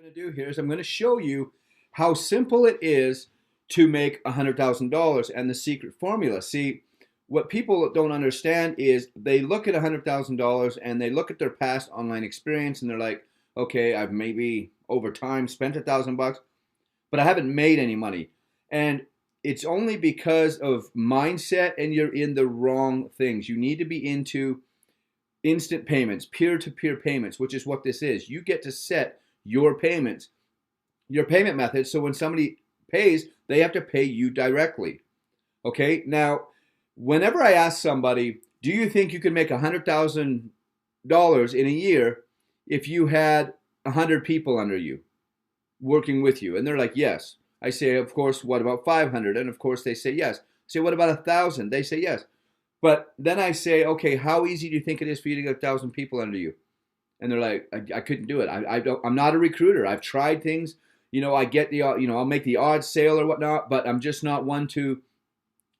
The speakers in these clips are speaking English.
going to do here is I'm going to show you how simple it is to make $100,000 and the secret formula. See, what people don't understand is they look at $100,000 and they look at their past online experience and they're like, okay, I've maybe over time spent $1,000, but I haven't made any money. And it's only because of mindset, and you're in the wrong things. You need to be into instant payments, peer-to-peer payments, which is what this is. You get to set your payments, your payment method, so when somebody pays, they have to pay you directly. Okay? Now, whenever I ask somebody, do you think you could make $100,000 in a year if you had 100 people under you working with you? And they're like, yes. I say, of course, what about 500? And of course they say yes. I say, what about 1,000? They say yes. But then I say, okay, how easy do you think it is for you to get 1,000 people under you? And they're like, I couldn't do it. I'm not a recruiter. I've tried things. I get I'll make the odd sale or whatnot, but I'm just not one to,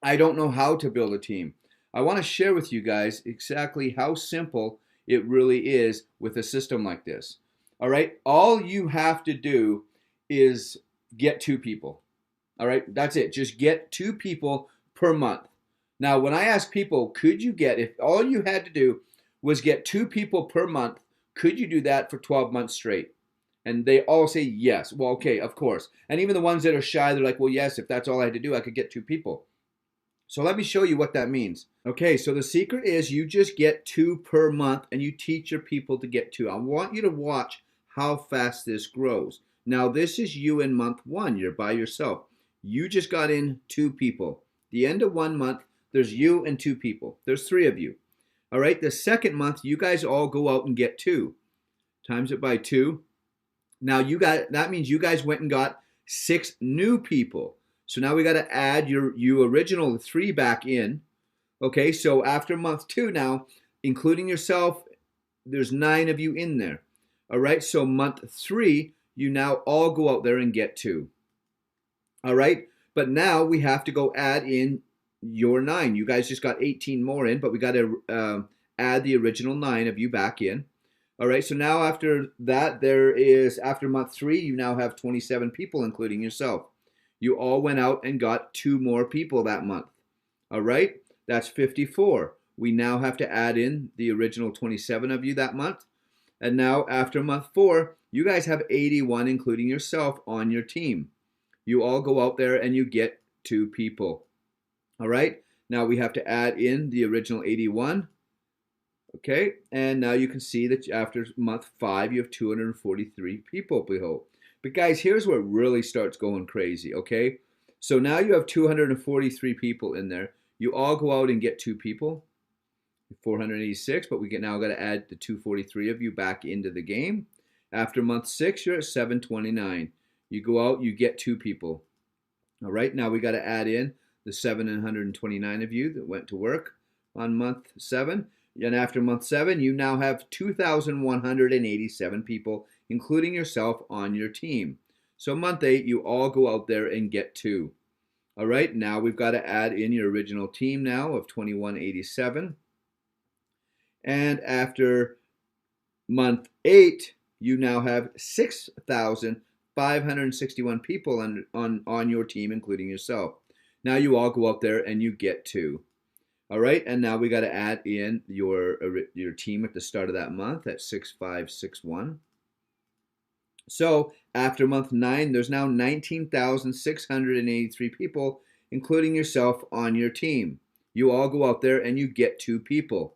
I don't know how to build a team. I want to share with you guys exactly how simple it really is with a system like this. All right. All you have to do is get 2 people. All right. That's it. Just get 2 people per month. Now, when I ask people, could you get, if all you had to do was get 2 people per month, could you do that for 12 months straight? And they all say yes. Well, okay, of course. And even the ones that are shy, they're like, well, yes, if that's all I had to do, I could get 2 people. So let me show you what that means. Okay, so the secret is you just get 2 per month and you teach your people to get 2. I want you to watch how fast this grows. Now, this is you in month 1. You're by yourself. You just got in 2 people. The end of 1 month, there's you and 2 people. There's 3 of you. All right, the second month, you guys all go out and get 2. Times it by 2. Now, that means you guys went and got 6 new people. So now we got to add your original 3 back in. Okay, so after month 2 now, including yourself, there's 9 of you in there. All right, so month 3, you now all go out there and get 2. All right, but now we have to go add in your 9. You guys just got 18 more in, but we got to add the original 9 of you back in. All right, so now after that, after month 3, you now have 27 people, including yourself. You all went out and got 2 more people that month. All right, that's 54. We now have to add in the original 27 of you that month. And now after month 4, you guys have 81, including yourself, on your team. You all go out there and you get 2 people. All right, now we have to add in the original 81. Okay, and now you can see that after month 5, you have 243 people, behold. But guys, here's where it really starts going crazy, okay? So now you have 243 people in there. You all go out and get 2 people, 486, but we now got to add the 243 of you back into the game. After month 6, you're at 729. You go out, you get 2 people. All right, now we got to add in the 729 of you that went to work on month 7. And after month 7, you now have 2,187 people, including yourself, on your team. So month 8, you all go out there and get 2. All right, now we've got to add in your original team now of 2,187. And after month 8, you now have 6,561 people on your team, including yourself. Now you all go out there and you get 2. All right, and now we got to add in your team at the start of that month at 6,561. So after month 9, there's now 19,683 people, including yourself, on your team. You all go out there and you get 2 people.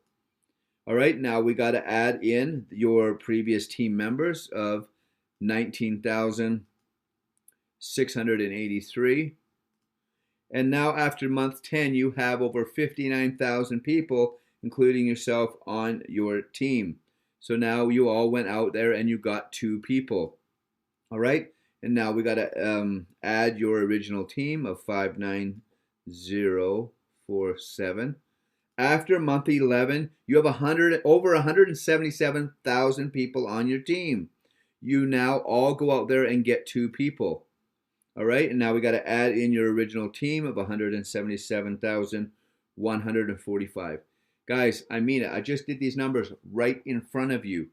All right, now we got to add in your previous team members of 19,683. And now after month 10, you have over 59,000 people, including yourself, on your team. So now you all went out there and you got 2 people. All right. And now we got to add your original team of 59047. After month 11, you have over 177,000 people on your team. You now all go out there and get 2 people. All right, and now we got to add in your original team of 177,145. Guys, I mean it. I just did these numbers right in front of you.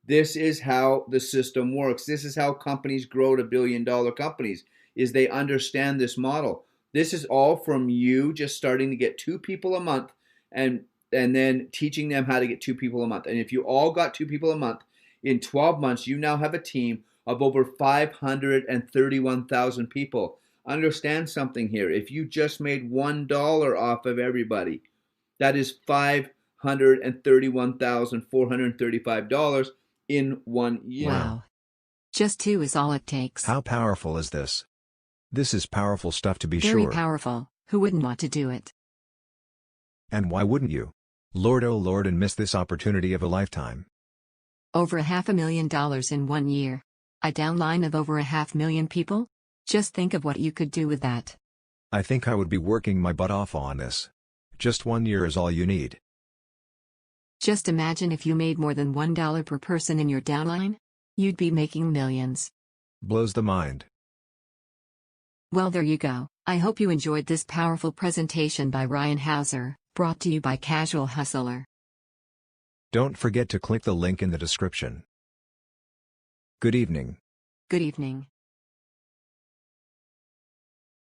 This is how the system works. This is how companies grow to billion-dollar companies, is they understand this model. This is all from you just starting to get 2 people a month and then teaching them how to get 2 people a month. And if you all got 2 people a month, in 12 months, you now have a team of over 531,000 people. Understand something here. If you just made $1 off of everybody, that is $531,435 in 1 year. Wow. Just 2 is all it takes. How powerful is this? This is powerful stuff to be Very sure. powerful. Who wouldn't want to do it? And why wouldn't you? Lord, oh Lord, and miss this opportunity of a lifetime. Over $500,000 in 1 year. A downline of over 500,000 people? Just think of what you could do with that. I think I would be working my butt off on this. Just 1 year is all you need. Just imagine if you made more than $1 per person in your downline. You'd be making millions. Blows the mind. Well, there you go. I hope you enjoyed this powerful presentation by Ryan Hauser, brought to you by Casual Hustler. Don't forget to click the link in the description. Good evening. Good evening.